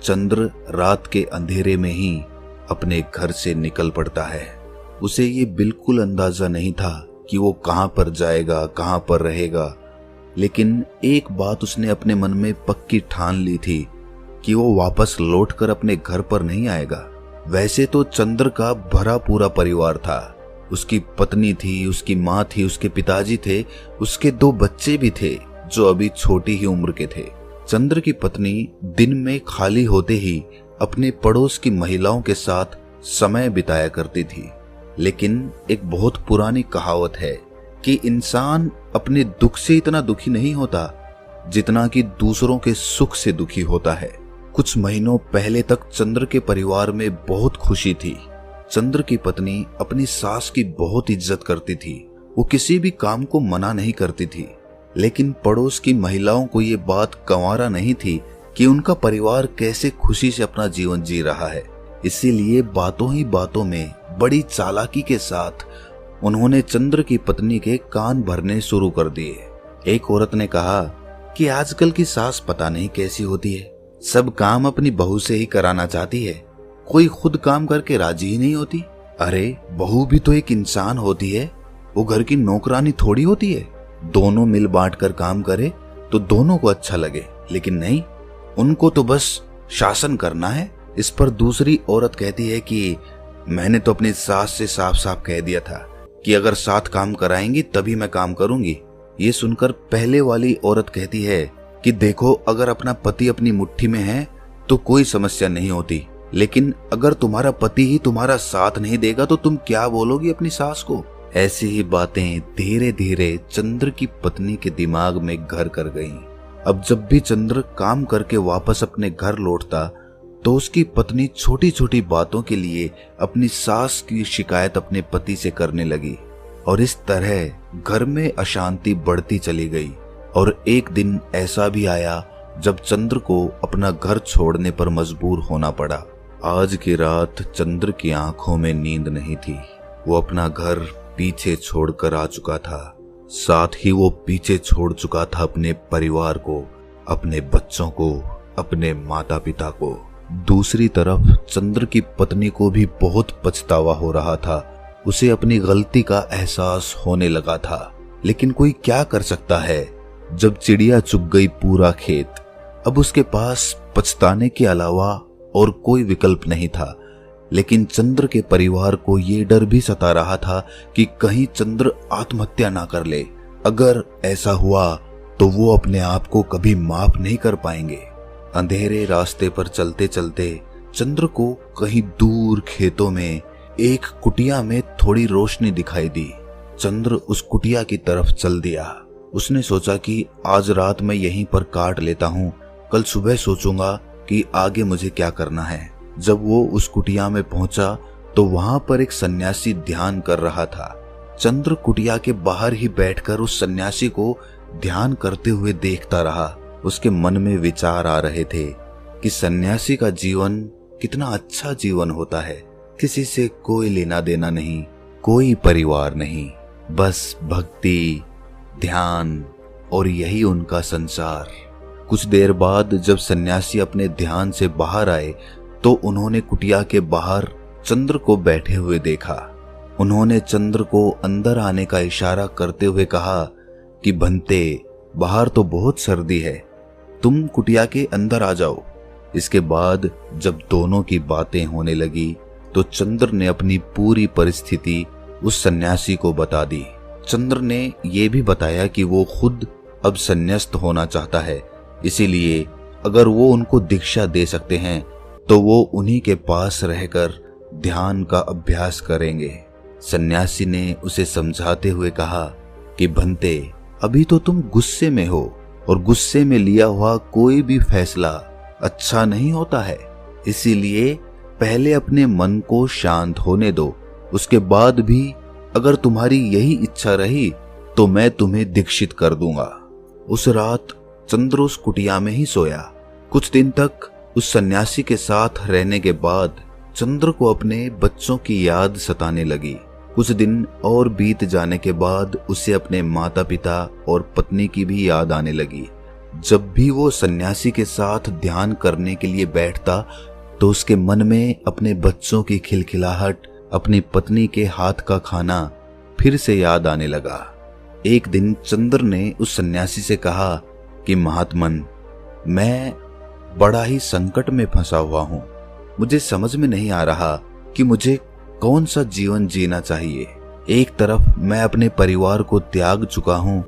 चंद्र रात के अंधेरे में ही अपने घर से निकल पड़ता है। उसे ये बिल्कुल अंदाजा नहीं था कि वो कहां पर जाएगा, कहां पर रहेगा, लेकिन एक बात उसने अपने मन में पक्की ठान ली थी कि वो वापस लौटकर अपने घर पर नहीं आएगा। वैसे तो चंद्र का भरा पूरा परिवार था। उसकी पत्नी थी, उसकी माँ थी, उसके पिताजी थे, उसके 2 बच्चे भी थे जो अभी छोटी ही उम्र के थे। चंद्र की पत्नी दिन में खाली होते ही अपने पड़ोस की महिलाओं के साथ समय बिताया करती थी। लेकिन एक बहुत पुरानी कहावत है कि इंसान अपने दुख से इतना दुखी नहीं होता जितना कि दूसरों के सुख से दुखी होता है। कुछ महीनों पहले तक चंद्र के परिवार में बहुत खुशी थी। चंद्र की पत्नी अपनी सास की बहुत इज्जत करती थी। वो किसी भी काम को मना नहीं करती थी। लेकिन पड़ोस की महिलाओं को ये बात गंवारा नहीं थी कि उनका परिवार कैसे खुशी से अपना जीवन जी रहा है। इसीलिए बातों ही बातों में बड़ी चालाकी के साथ उन्होंने चंद्र की पत्नी के कान भरने शुरू कर दिए। एक औरत ने कहा कि आजकल की सास पता नहीं कैसी होती है, सब काम अपनी बहू से ही कराना चाहती है, कोई खुद काम करके राजी ही नहीं होती। अरे बहू भी तो एक इंसान होती है, वो घर की नौकरानी थोड़ी होती है। दोनों मिल बांट कर काम करे तो दोनों को अच्छा लगे, लेकिन नहीं, उनको तो बस शासन करना है। इस पर दूसरी औरत कहती है कि मैंने तो अपनी सास से साफ साफ कह दिया था कि अगर साथ काम कराएंगी तभी मैं काम करूंगी। ये सुनकर पहले वाली औरत कहती है कि देखो, अगर अपना पति अपनी मुट्ठी में है तो कोई समस्या नहीं होती, लेकिन अगर तुम्हारा पति ही तुम्हारा साथ नहीं देगा तो तुम क्या बोलोगी अपनी सास को। ऐसी ही बातें धीरे धीरे चंद्र की पत्नी के दिमाग में घर कर गईं। अब जब भी चंद्र काम करके वापस अपने घर लौटता तो उसकी पत्नी छोटी छोटी बातों के लिए अपनी सास की शिकायत अपने पति से करने लगी और इस तरह घर में अशांति बढ़ती चली गई। और एक दिन ऐसा भी आया जब चंद्र को अपना घर छोड़ने पर मजबूर होना पड़ा। आज की रात चंद्र की आंखों में नींद नहीं थी। वो अपना घर पीछे छोड़कर आ चुका था, साथ ही वो पीछे छोड़ चुका था अपने परिवार को, अपने बच्चों को, अपने माता पिता को। दूसरी तरफ चंद्र की पत्नी को भी बहुत पछतावा हो रहा था। उसे अपनी गलती का एहसास होने लगा था, लेकिन कोई क्या कर सकता है जब चिड़िया चुग गई पूरा खेत। अब उसके पास पछताने के अलावा और कोई विकल्प नहीं था। लेकिन चंद्र के परिवार को ये डर भी सता रहा था कि कहीं चंद्र आत्महत्या ना कर ले। अगर ऐसा हुआ तो वो अपने आप को कभी माफ नहीं कर पाएंगे। अंधेरे रास्ते पर चलते चलते चंद्र को कहीं दूर खेतों में एक कुटिया में थोड़ी रोशनी दिखाई दी। चंद्र उस कुटिया की तरफ चल दिया। उसने सोचा कि आज रात मैं यहीं पर काट लेता हूँ, कल सुबह सोचूंगा कि आगे मुझे क्या करना है। जब वो उस कुटिया में पहुंचा तो वहां पर एक सन्यासी ध्यान कर रहा था। चंद्र कुटिया के बाहर ही बैठकर उस सन्यासी को ध्यान करते हुए देखता रहा। उसके मन में विचार आ रहे थे कि सन्यासी का जीवन कितना अच्छा जीवन होता है। किसी से कोई लेना देना नहीं, कोई परिवार नहीं, बस भक्ति, ध्यान और यही उनका संसार। कुछ देर बाद जब सन्यासी अपने ध्यान से बाहर आए तो उन्होंने कुटिया के बाहर चंद्र को बैठे हुए देखा। उन्होंने चंद्र को अंदर आने का इशारा करते हुए कहा कि भंते, बाहर तो बहुत सर्दी है, तुम कुटिया के अंदर आ जाओ। इसके बाद जब दोनों की बातें होने लगी तो चंद्र ने अपनी पूरी परिस्थिति उस सन्यासी को बता दी। चंद्र ने यह भी बताया कि वो खुद अब संन्यास्त होना चाहता है, इसीलिए अगर वो उनको दीक्षा दे सकते हैं तो वो उन्हीं के पास रहकर ध्यान का अभ्यास करेंगे। सन्यासी ने उसे समझाते हुए कहा कि भंते, अभी तो तुम गुस्से में हो और गुस्से में लिया हुआ कोई भी फैसला अच्छा नहीं होता है, इसीलिए पहले अपने मन को शांत होने दो। उसके बाद भी अगर तुम्हारी यही इच्छा रही तो मैं तुम्हें दीक्षित कर दूंगा। उस रात चंद्र उस कुटिया में ही सोया। कुछ दिन तक उस सन्यासी के साथ रहने के बाद चंद्र को अपने बच्चों की याद सताने लगी। कुछ दिन और बीत जाने के बाद उसे अपने माता पिता और पत्नी की भी याद आने लगी। जब भी वो सन्यासी के साथ ध्यान करने के लिए बैठता तो उसके मन में अपने बच्चों की खिलखिलाहट, अपनी पत्नी के हाथ का खाना फिर से याद आने लगा। एक दिन चंद्र ने उस सन्यासी से कहा कि महात्मन, मैं बड़ा ही संकट में फंसा हुआ हूं। मुझे समझ में नहीं आ रहा कि मुझे कौन सा जीवन जीना चाहिए। एक तरफ मैं अपने परिवार को त्याग चुका हूं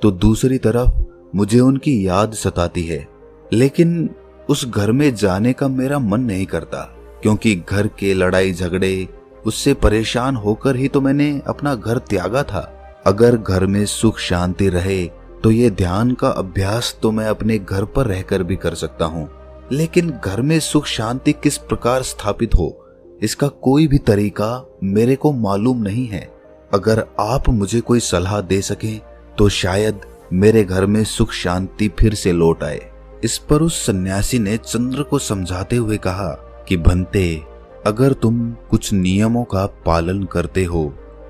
तो दूसरी तरफ मुझे उनकी याद सताती है, लेकिन उस घर में जाने का मेरा मन नहीं करता, क्योंकि घर के लड़ाई झगड़े, उससे परेशान होकर ही तो मैंने अपना घर त्यागा था। अगर घर में सुख शांति रहे तो ये ध्यान का अभ्यास तो मैं अपने घर पर रहकर भी कर सकता हूँ, लेकिन घर में सुख शांति किस प्रकार स्थापित हो, इसका कोई भी तरीका मेरे को मालूम नहीं है। अगर आप मुझे कोई सलाह दे सकें तो शायद मेरे घर में सुख शांति फिर से लौट आए। इस पर उस सन्यासी ने चंद्र को समझाते हुए कहा कि भंते, अगर तुम कुछ नियमों का पालन करते हो,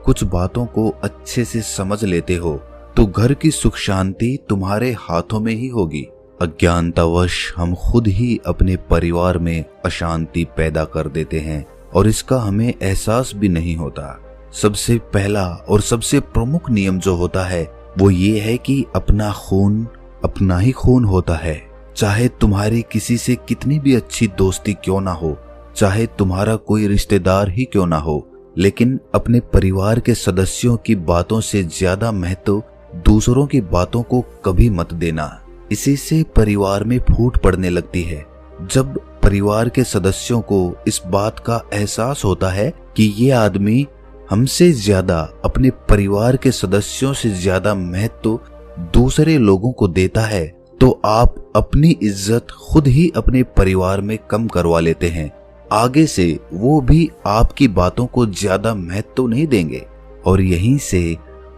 कुछ बातों को अच्छे से समझ लेते हो, तो घर की सुख शांति तुम्हारे हाथों में ही होगी। अज्ञानतावश हम खुद ही अपने परिवार में अशांति पैदा कर देते हैं और इसका हमें एहसास भी नहीं होता। सबसे पहला और सबसे प्रमुख नियम जो होता है वो ये है कि अपना खून अपना ही खून होता है। चाहे तुम्हारी किसी से कितनी भी अच्छी दोस्ती क्यों ना हो, चाहे तुम्हारा कोई रिश्तेदार ही क्यों ना हो, लेकिन अपने परिवार के सदस्यों की बातों से ज्यादा महत्व दूसरों की बातों को कभी मत देना। इसी से परिवार में फूट पड़ने लगती है। जब परिवार के सदस्यों को इस बात का एहसास होता है कि ये आदमी हमसे ज्यादा अपने परिवार के सदस्यों से ज्यादा महत्व दूसरे लोगों को देता है, तो आप अपनी इज्जत खुद ही अपने परिवार में कम करवा लेते हैं। आगे से वो भी आपकी बातों को ज्यादा महत्व नहीं देंगे और यहीं से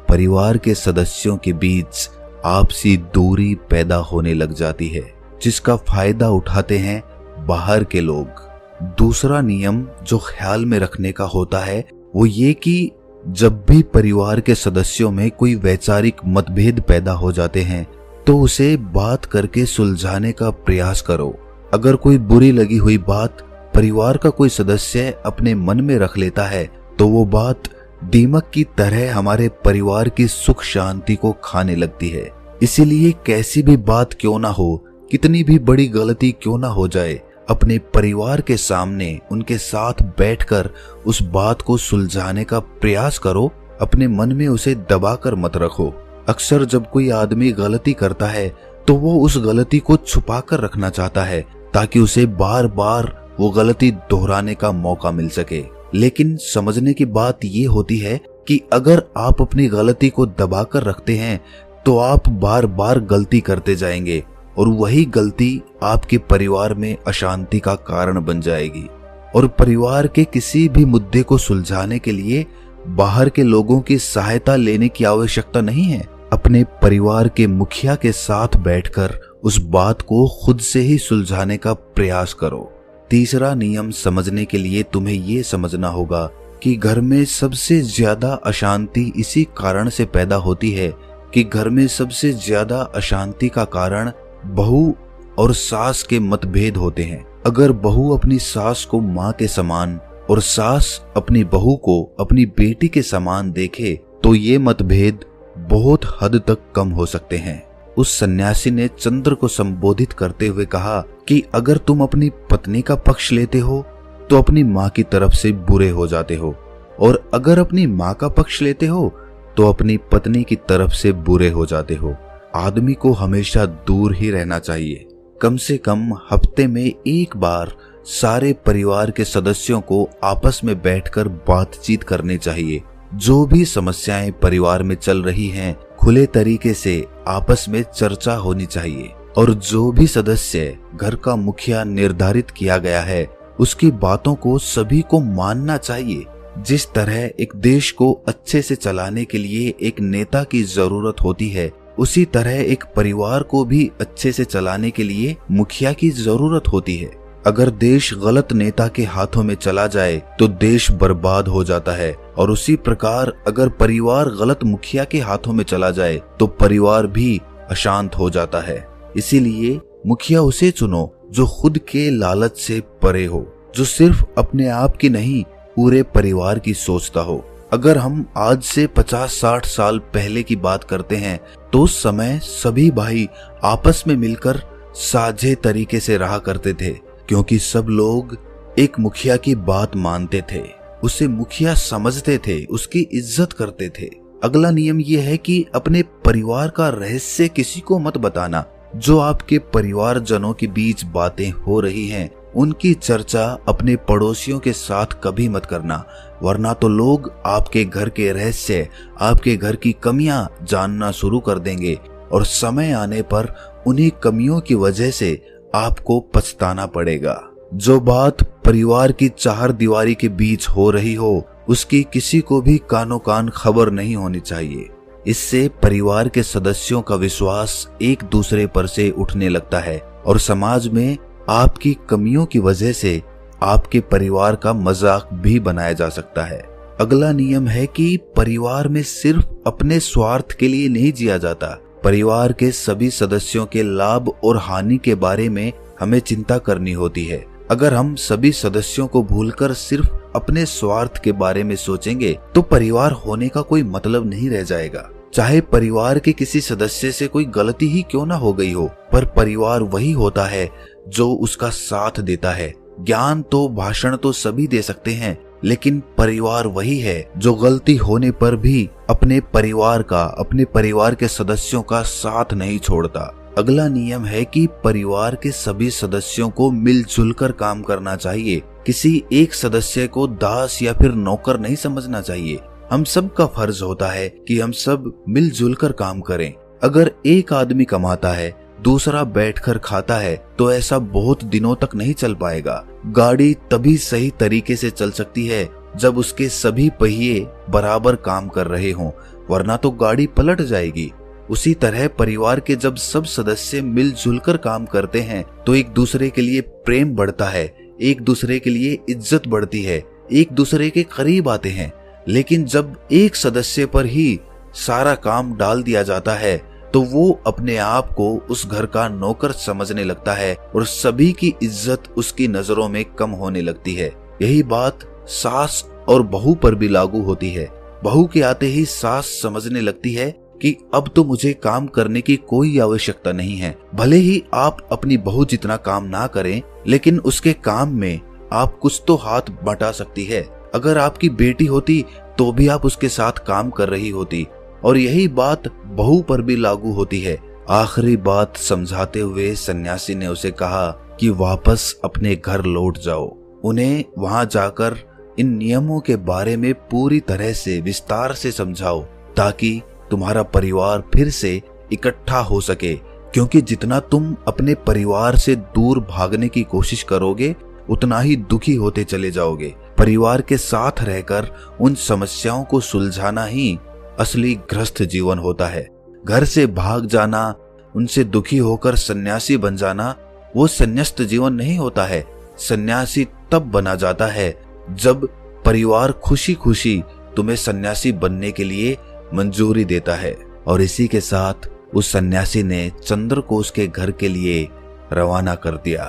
परिवार के सदस्यों के बीच आपसी दूरी पैदा होने लग जाती है, जिसका फायदा उठाते हैं बाहर के लोग। दूसरा नियम जो ख्याल में रखने का होता है वो ये कि जब भी परिवार के सदस्यों में कोई वैचारिक मतभेद पैदा हो जाते हैं तो उसे बात करके सुलझाने का प्रयास करो। अगर कोई बुरी लगी हुई बात परिवार का कोई सदस्य अपने मन में रख लेता है तो वो बात दीमक की तरह हमारे परिवार की सुख शांति को खाने लगती है। इसीलिए कैसी भी बात क्यों ना हो, कितनी भी बड़ी गलती क्यों ना हो जाए, अपने परिवार के सामने उनके साथ बैठकर उस बात को सुलझाने का प्रयास करो। अपने मन में उसे दबाकर मत रखो। अक्सर जब कोई आदमी गलती करता है तो वो उस गलती को छुपा कर रखना चाहता है ताकि उसे बार बार वो गलती दोहराने का मौका मिल सके। लेकिन समझने की बात ये होती है कि अगर आप अपनी गलती को दबाकर रखते हैं तो आप बार बार गलती करते जाएंगे और वही गलती आपके परिवार में अशांति का कारण बन जाएगी। और परिवार के किसी भी मुद्दे को सुलझाने के लिए बाहर के लोगों की सहायता लेने की आवश्यकता नहीं है। अपने परिवार के मुखिया के साथ बैठकर उस बात को खुद से ही सुलझाने का प्रयास करो। तीसरा नियम समझने के लिए तुम्हें ये समझना होगा कि घर में सबसे ज्यादा अशांति इसी कारण से पैदा होती है कि घर में सबसे ज्यादा अशांति का कारण बहू और सास के मतभेद होते हैं। अगर बहू अपनी सास को माँ के समान और सास अपनी बहू को अपनी बेटी के समान देखे तो ये मतभेद बहुत हद तक कम हो सकते हैं। उस सन्यासी ने चंद्र को संबोधित करते हुए कहा कि अगर तुम अपनी पत्नी का पक्ष लेते हो तो अपनी माँ की तरफ से बुरे हो जाते हो, और अगर अपनी माँ का पक्ष लेते हो तो अपनी पत्नी की तरफ से बुरे हो जाते हो। आदमी को हमेशा दूर ही रहना चाहिए। कम से कम हफ्ते में एक बार सारे परिवार के सदस्यों को आपस में बैठकर बातचीत करनी चाहिए। जो भी समस्याएं परिवार में चल रही हैं, खुले तरीके से आपस में चर्चा होनी चाहिए और जो भी सदस्य घर का मुखिया निर्धारित किया गया है उसकी बातों को सभी को मानना चाहिए। जिस तरह एक देश को अच्छे से चलाने के लिए एक नेता की जरूरत होती है, उसी तरह एक परिवार को भी अच्छे से चलाने के लिए मुखिया की जरूरत होती है। अगर देश गलत नेता के हाथों में चला जाए तो देश बर्बाद हो जाता है, और उसी प्रकार अगर परिवार गलत मुखिया के हाथों में चला जाए तो परिवार भी अशांत हो जाता है। इसीलिए मुखिया उसे चुनो जो खुद के लालच से परे हो, जो सिर्फ अपने आप की नहीं पूरे परिवार की सोचता हो। अगर हम आज से 50-60 साल पहले की बात करते हैं तो उस समय सभी भाई आपस में मिलकर साझे तरीके से रहा करते थे, क्योंकि सब लोग एक मुखिया की बात मानते थे, उसे मुखिया समझते थे, उसकी इज्जत करते थे। अगला नियम यह है कि अपने परिवार का रहस्य किसी को मत बताना। जो आपके परिवारजनों के बीच बातें हो रही हैं, उनकी चर्चा अपने पड़ोसियों के साथ कभी मत करना, वरना तो लोग आपके घर के रहस्य, आपके घर की कमियां जानना शुरू कर देंगे और समय आने पर उन्हीं कमियों की वजह से आपको पछताना पड़ेगा। जो बात परिवार की चार दीवारी के बीच हो रही हो, उसकी किसी को भी कानो कान खबर नहीं होनी चाहिए। इससे परिवार के सदस्यों का विश्वास एक दूसरे पर से उठने लगता है और समाज में आपकी कमियों की वजह से आपके परिवार का मजाक भी बनाया जा सकता है। अगला नियम है कि परिवार में सिर्फ अपने स्वार्थ के लिए नहीं जिया जाता। परिवार के सभी सदस्यों के लाभ और हानि के बारे में हमें चिंता करनी होती है। अगर हम सभी सदस्यों को भूलकर सिर्फ अपने स्वार्थ के बारे में सोचेंगे तो परिवार होने का कोई मतलब नहीं रह जाएगा। चाहे परिवार के किसी सदस्य से कोई गलती ही क्यों ना हो गई हो, पर परिवार वही होता है जो उसका साथ देता है। ज्ञान तो, भाषण तो सभी दे सकते हैं, लेकिन परिवार वही है जो गलती होने पर भी अपने परिवार का, अपने परिवार के सदस्यों का साथ नहीं छोड़ता। अगला नियम है कि परिवार के सभी सदस्यों को मिलजुल कर काम करना चाहिए। किसी एक सदस्य को दास या फिर नौकर नहीं समझना चाहिए। हम सब का फर्ज होता है कि हम सब मिलजुल कर काम करें। अगर एक आदमी कमाता है, दूसरा बैठकर खाता है, तो ऐसा बहुत दिनों तक नहीं चल पाएगा। गाड़ी तभी सही तरीके से चल सकती है जब उसके सभी पहिए बराबर काम कर रहे हों, वरना तो गाड़ी पलट जाएगी। उसी तरह परिवार के जब सब सदस्य मिलजुल कर काम करते हैं तो एक दूसरे के लिए प्रेम बढ़ता है, एक दूसरे के लिए इज्जत बढ़ती है, एक दूसरे के करीब आते हैं। लेकिन जब एक सदस्य पर ही सारा काम डाल दिया जाता है तो वो अपने आप को उस घर का नौकर समझने लगता है और सभी की इज्जत उसकी नजरों में कम होने लगती है। यही बात सास और बहू पर भी लागू होती है। बहू के आते ही सास समझने लगती है कि अब तो मुझे काम करने की कोई आवश्यकता नहीं है। भले ही आप अपनी बहू जितना काम ना करें, लेकिन उसके काम में आप कुछ तो हाथ बटा सकती है। अगर आपकी बेटी होती तो भी आप उसके साथ काम कर रही होती, और यही बात बहू पर भी लागू होती है। आखिरी बात समझाते हुए सन्यासी ने उसे कहा कि वापस अपने घर लौट जाओ। उन्हें वहां जाकर इन नियमों के बारे में पूरी तरह से विस्तार से समझाओ, ताकि तुम्हारा परिवार फिर से इकट्ठा हो सके। क्योंकि जितना तुम अपने परिवार से दूर भागने की कोशिश करोगे, उतना ही दुखी होते चले जाओगे। परिवार के साथ रहकर उन समस्याओं को सुलझाना ही असली गृहस्थ जीवन होता है। घर से भाग जाना, उनसे दुखी होकर सन्यासी बन जाना, वो संन्यास्त जीवन नहीं होता है। सन्यासी तब बना जाता है जब परिवार खुशी खुशी तुम्हें सन्यासी बनने के लिए मंजूरी देता है। और इसी के साथ उस सन्यासी ने चंद्र को उसके घर के लिए रवाना कर दिया।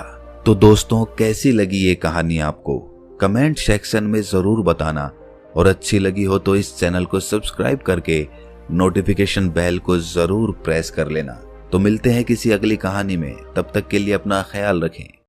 तो दोस्तों, कैसी लगी ये कहानी आपको? कमेंट सेक्शन में जरूर बताना, और अच्छी लगी हो तो इस चैनल को सब्सक्राइब करके नोटिफिकेशन बेल को जरूर प्रेस कर लेना। तो मिलते हैं किसी अगली कहानी में, तब तक के लिए अपना ख्याल रखें।